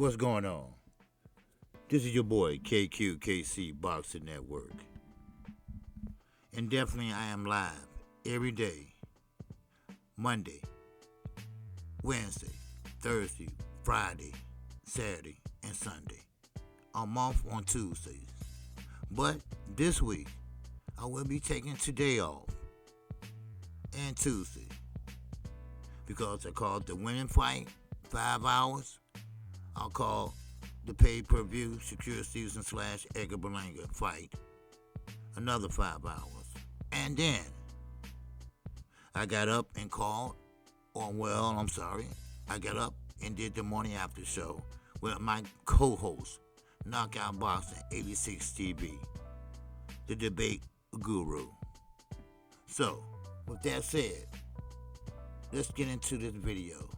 What's going on? This is your boy, KQKC Boxing Network. And definitely I am live every day, Monday, Wednesday, Thursday, Friday, Saturday, and Sunday. I'm off on Tuesdays. But this week, I will be taking today off and Tuesday because I called the winning fight, 5 hours. I'll call the pay-per-view Shakur Stevenson / Edgar Berlanga fight another 5 hours. And then I got up and called, I got up and did the morning after show with my co-host, Knockout Boxing 86 TV, the debate guru. So, with that said, let's get into this video.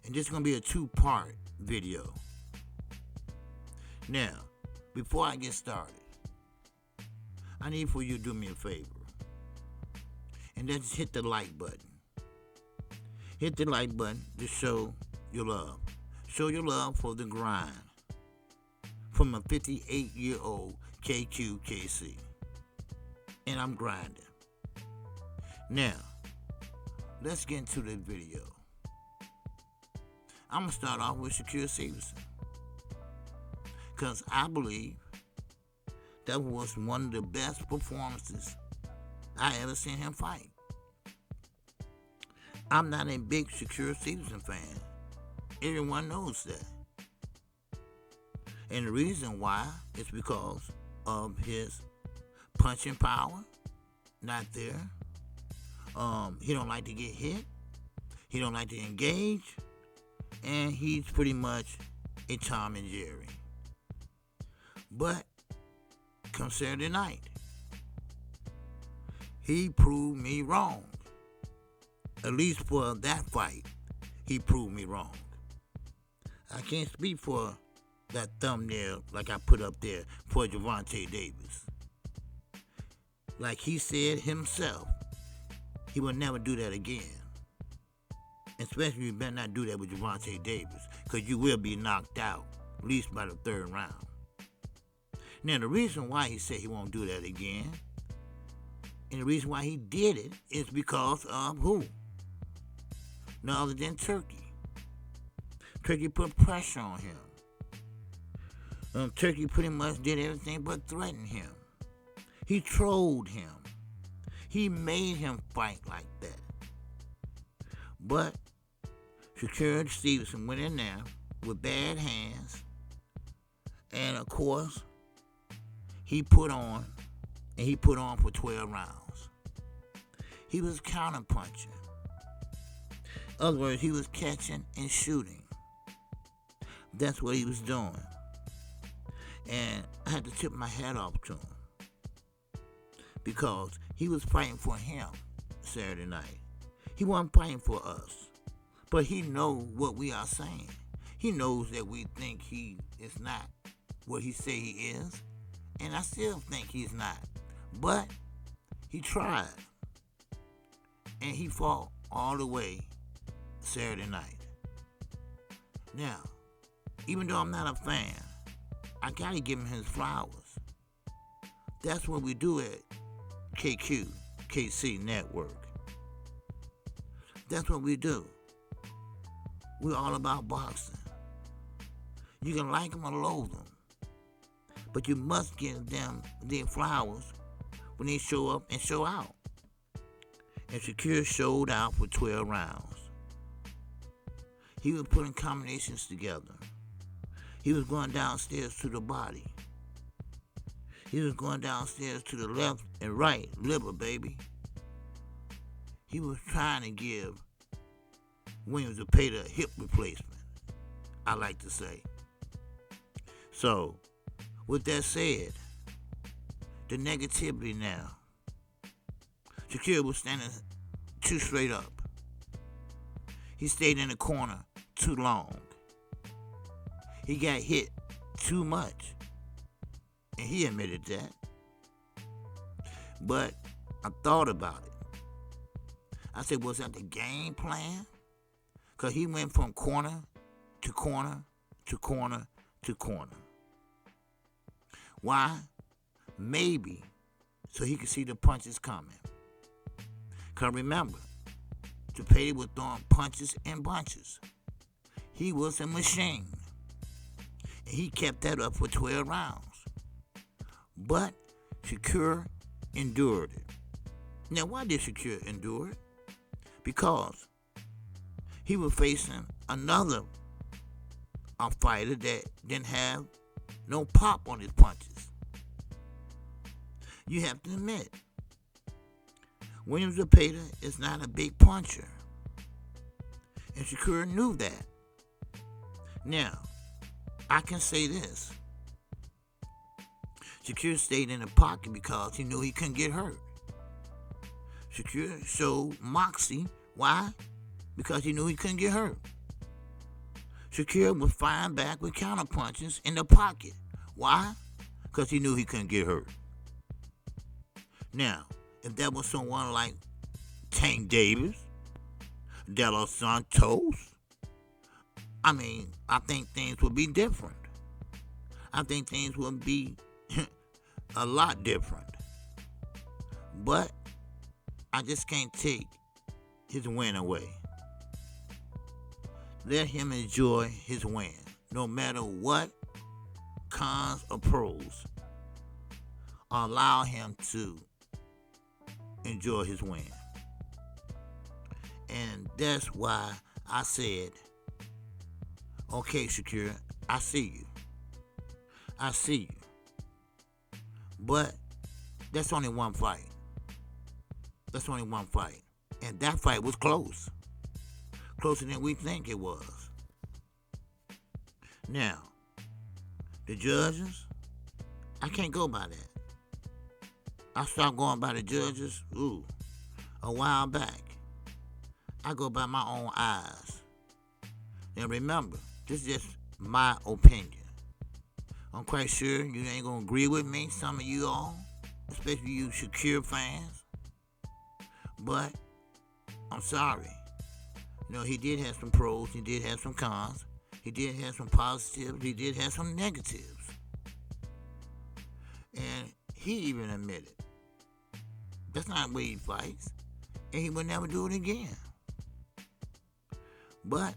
And this is going to be a 2-part video. Now, before I get started, I need for you to do me a favor. And that's hit the like button. Hit the like button to show your love. Show your love for the grind from a 58-year-old KQKC. And I'm grinding. Now, let's get into this video. I'm going to start off with Shakur Stevenson, because I believe that was one of the best performances I ever seen him fight. I'm not a big Shakur Stevenson fan. Everyone knows that. And the reason why is because of his punching power, not there. He don't like to get hit. He don't like to engage. And he's pretty much a Tom and Jerry. But come Saturday night, he proved me wrong. At least for that fight, he proved me wrong. I can't speak for that thumbnail like I put up there for Gervonta Davis. Like he said himself, he will never do that again. Especially you better not do that with Gervonta Davis, because you will be knocked out, at least by the 3rd round. Now, the reason why he said he won't do that again, and the reason why he did it, is because of who? None other than Turkey. Turkey put pressure on him. Turkey pretty much did everything but threaten him. He trolled him. He made him fight like that. But Shakur Stevenson went in there with bad hands, and of course, he put on for 12 rounds. He was counterpunching. In other words, he was catching and shooting. That's what he was doing. And I had to tip my hat off to him, because he was fighting for him Saturday night. He wasn't fighting for us. But he knows what we are saying. He knows that we think he is not what he say he is. And I still think he's not. But he tried. And he fought all the way Saturday night. Now, even though I'm not a fan, I gotta give him his flowers. That's what we do at KQKC Network. That's what we do. We're all about boxing. You can like them or loathe them, but you must give them their flowers when they show up and show out. And Shakur showed out for 12 rounds. He was putting combinations together. He was going downstairs to the body. He was going downstairs to the left and right liver, baby. He was trying to give Williams a hip replacement, I like to say. So, with that said, the negativity now. Shakur was standing too straight up. He stayed in the corner too long. He got hit too much. And he admitted that. But I thought about it. I said, was that the game plan? Because he went from corner to corner to corner to corner. Why? Maybe so he could see the punches coming. Because remember, DuPonti was throwing punches in bunches. He was a machine. And he kept that up for 12 rounds. But Shakur endured it. Now, why did Shakur endure it? Because he was facing another fighter that didn't have no pop on his punches. You have to admit, William DuPonti is not a big puncher. And Shakur knew that. Now, I can say this. Shakur stayed in the pocket because he knew he couldn't get hurt. Shakur showed moxie. Why? Because he knew he couldn't get hurt. Shakur was firing back with counter punches in the pocket. Why? Because he knew he couldn't get hurt. Now, if that was someone like Tank Davis, De Los Santos, I think things would be different. I think things would be a lot different. But I just can't take his win away. Let him enjoy his win, no matter what, cons or pros. Allow him to enjoy his win. And that's why I said, okay, Shakur, I see you. I see you. But that's only one fight. That's only one fight. And that fight was close. Closer than we think it was. Now, the judges, I can't go by that. I stopped going by the judges, a while back. I go by my own eyes. Now remember, this is just my opinion. I'm quite sure you ain't gonna agree with me, some of you all, especially you Shakur fans. But I'm sorry. He did have some pros, he did have some cons, he did have some positives, he did have some negatives. And he even admitted that's not the way he fights, and he would never do it again. But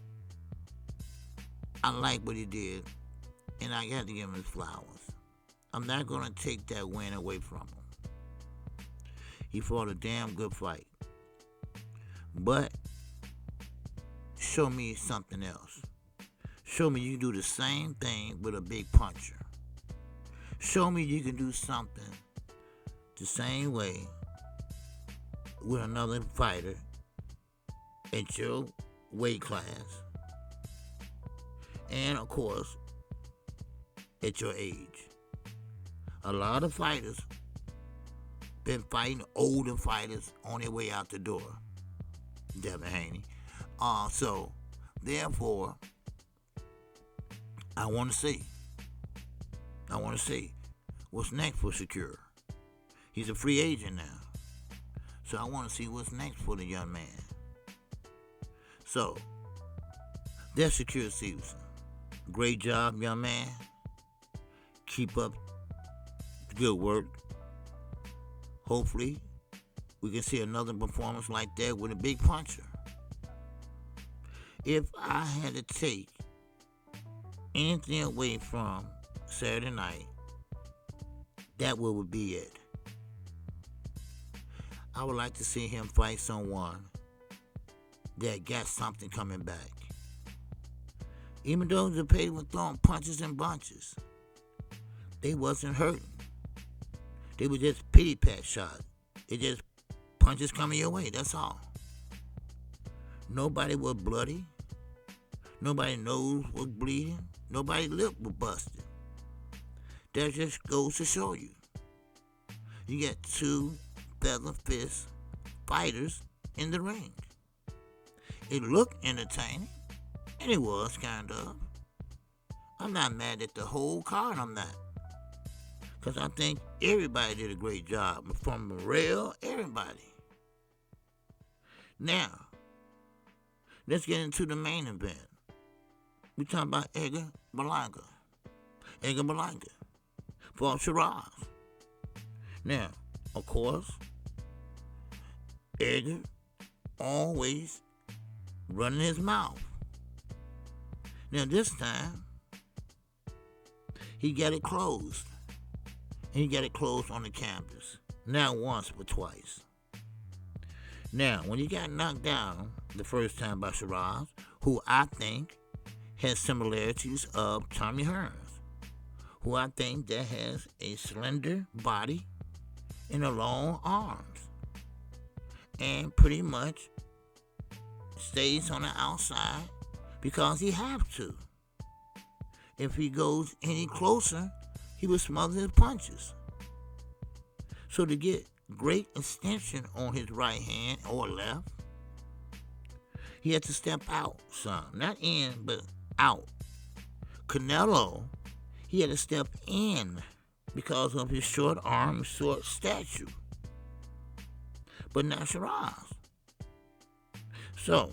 I like what he did, and I got to give him his flowers. I'm not going to take that win away from him. He fought a damn good fight. But show me something else. Show me you can do the same thing with a big puncher. Show me you can do something the same way with another fighter at your weight class. And of course, at your age. A lot of fighters been fighting older fighters on their way out the door. Devin Haney. So, therefore, I want to see what's next for Shakur. He's a free agent now. So I want to see what's next for the young man. So, that's Shakur Stevenson. Great job, young man. Keep up the good work. Hopefully, we can see another performance like that with a big puncher. If I had to take anything away from Saturday night, that would be it. I would like to see him fight someone that got something coming back. Even though DuPonti was throwing punches in bunches, they wasn't hurting. They were just pity pat shots. It just punches coming your way, that's all. Nobody was bloody. Nobody nose was bleeding. Nobody's lip was busted. That just goes to show you. You got two feather fist fighters in the ring. It looked entertaining, and it was kind of. I'm not mad at the whole card, I'm not. Because I think everybody did a great job. From Morrell, everybody. Now, let's get into the main event. We talking about Edgar Berlanga. Edgar Berlanga for Shiraz. Now, of course, Edgar always running his mouth. Now this time, he got it closed. And he got it closed on the campus. Not once, but twice. Now, when he got knocked down the first time by Shiraz, who I think has similarities of Tommy Hearns, who I think that has a slender body and a long arms, and pretty much stays on the outside because he have to. If he goes any closer, he will smother his punches. So to get great extension on his right hand or left, he had to step out some. Not in, but out. Canelo, he had to step in because of his short arm, short stature. But not Shiraz. So,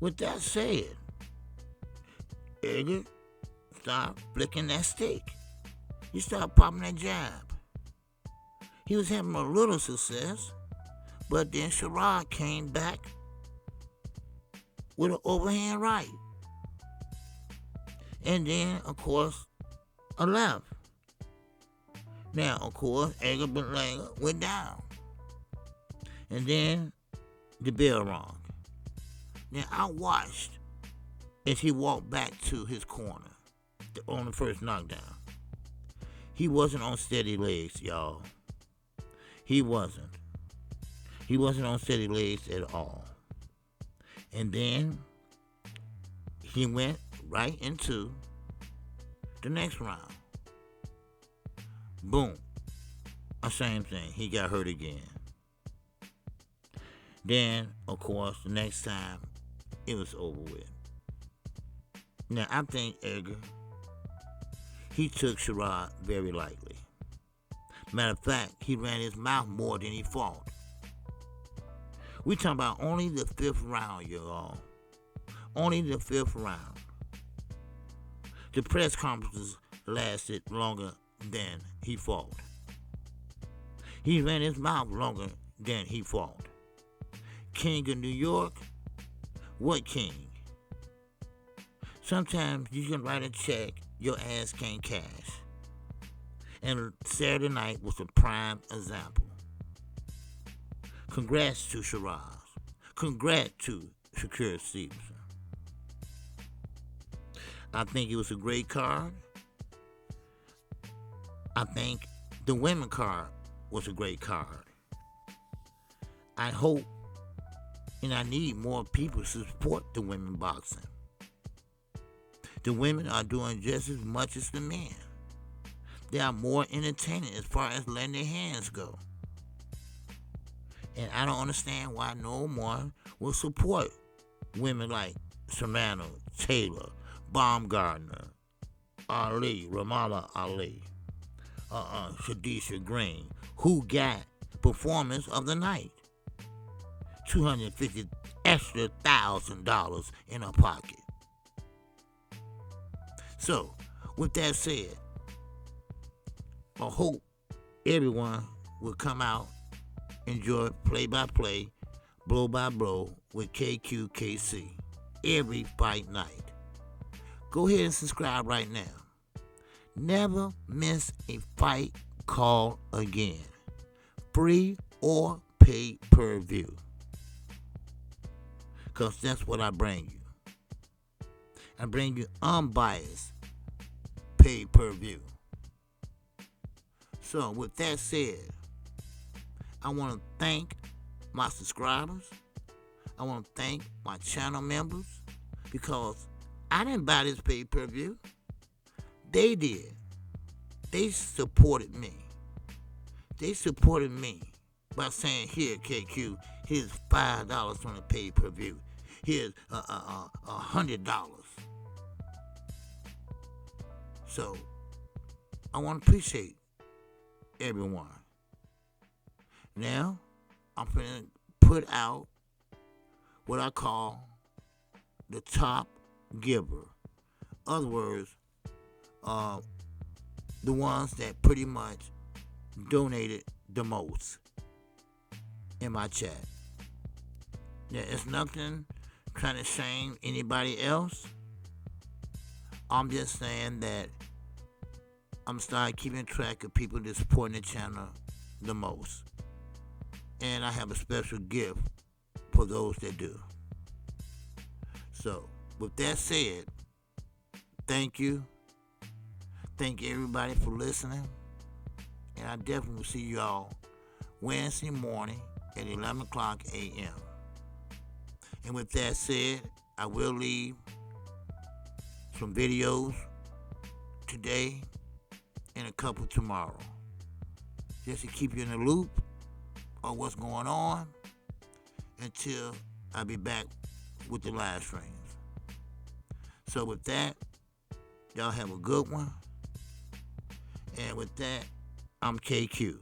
with that said, Edgar started flicking that stick. He started popping that jab. He was having a little success, but then Shiraz came back with an overhand right. And then, of course, a left. Now, of course, Edgar Berlanga went down. And then the bell rung. Now, I watched as he walked back to his corner on the first knockdown. He wasn't on steady legs, y'all. He wasn't. He wasn't on steady legs at all. And then he went right into the next round. Boom. The same thing. He got hurt again. Then, of course, the next time, it was over with. Now, I think Edgar, he took Shiraz very lightly. Matter of fact, he ran his mouth more than he fought. We talking about only the fifth round, y'all. Only the fifth round. The press conferences lasted longer than he fought. He ran his mouth longer than he fought. King of New York? What king? Sometimes you can write a check your ass can't cash. And Saturday night was a prime example. Congrats to Shiraz. Congrats to Shakur Stevenson. I think it was a great card. I think the women card was a great card. I hope and I need more people to support the women boxing. The women are doing just as much as the men. They are more entertaining as far as letting their hands go. And I don't understand why no one will support women like Savannah, Taylor, Baumgartner, Ali, Ramallah Ali, Shadisha Green, who got performance of the night. $250 extra $1,000 in her pocket. So, with that said, I hope everyone will come out, enjoy play-by-play, blow-by-blow with KQKC every fight night. Go ahead and subscribe right now. Never miss a fight call again. Free or pay-per-view. Because that's what I bring you. I bring you unbiased pay-per-view. So with that said, I want to thank my subscribers. I want to thank my channel members because I didn't buy this pay-per-view. They did. They supported me. They supported me by saying, here, KQ, here's $5 on the pay-per-view. Here's $100. So, I want to appreciate everyone. Now, I'm going to put out what I call the top giver. other words, the ones that pretty much donated the most in my chat. There is nothing trying to shame anybody else. I'm just saying that I'm starting keeping track of people that support the channel the most. And I have a special gift for those that do. So, with that said, thank you. Thank everybody for listening. And I definitely will see you all Wednesday morning at 11 o'clock a.m. And with that said, I will leave some videos today and a couple tomorrow, just to keep you in the loop of what's going on until I be back with the live streams. So with that, y'all have a good one. And with that, I'm KQKC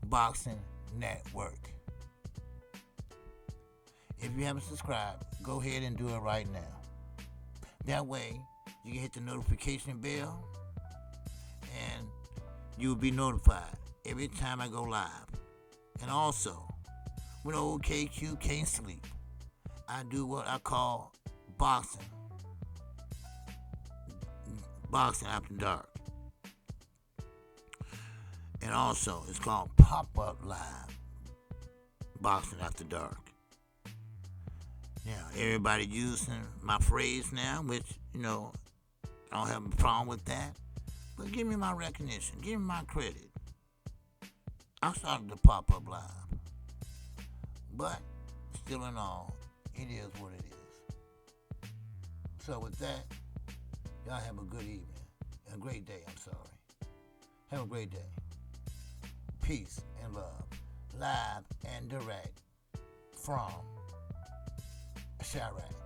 Boxing Network. If you haven't subscribed, go ahead and do it right now. That way, you can hit the notification bell and you'll be notified every time I go live. And also, when old KQ can't sleep, I do what I call boxing after dark. And also, it's called Pop-Up Live Boxing After Dark. Now, everybody using my phrase now, which, I don't have a problem with that. But give me my recognition. Give me my credit. I started the Pop-Up Live. But, still in all, it is what it is. So with that, y'all have a good evening. A great day, I'm sorry. Have a great day. Peace and love. Live and direct from Chirac.